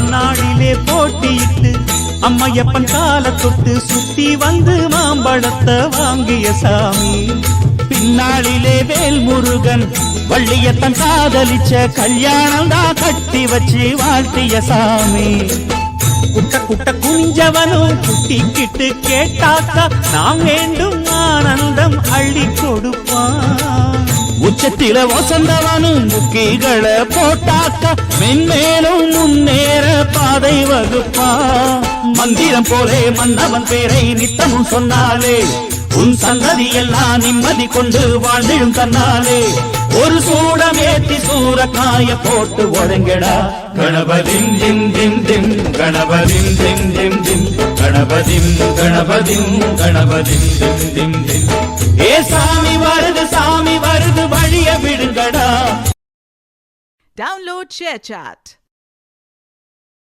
அந்நாளிலே போட்டியிட்டு அம்மையப்பன் கால தொட்டு சுத்தி வந்து மாம்பழத்தை வாங்கிய சாமி. பின்னாளிலே வேல் முருகன் வள்ளியத்தன் காதலிச்ச கல்யாணம் தான் கட்டி வச்சு வாழ்த்திய சாமி. குட்ட குட்ட குஞ்சவனும் குட்டிக்கிட்டு கேட்டாக்கா நாம் வேண்டும் ஆனந்தம் அள்ளி கொடுப்பான். உச்சத்தில வசந்தவனும் முக்கிகளை போட்டாக்கா மென்மேலும் முன்னேற பாதை வகுப்பா. மந்திரம் போலே மன்னவன் பேரை நித்தமும் சொன்னாலே உன் சந்ததி எல்லாம் நிம்மதி கொண்டு வாழ்ந்திடும் தன்னாலே. ஒரு சூடம் ஏத்தி சூரக்காய போட்டு ஒழுங்கடா. கணபதிம் திம் திம் திம் கணபதிம் திம் திம் திம் கணபதிம் கணபதிம் கணபதிம் திம் திம் திம். ஏ சாமி வருது வழிய விடுங்கடா. Download ShareChat.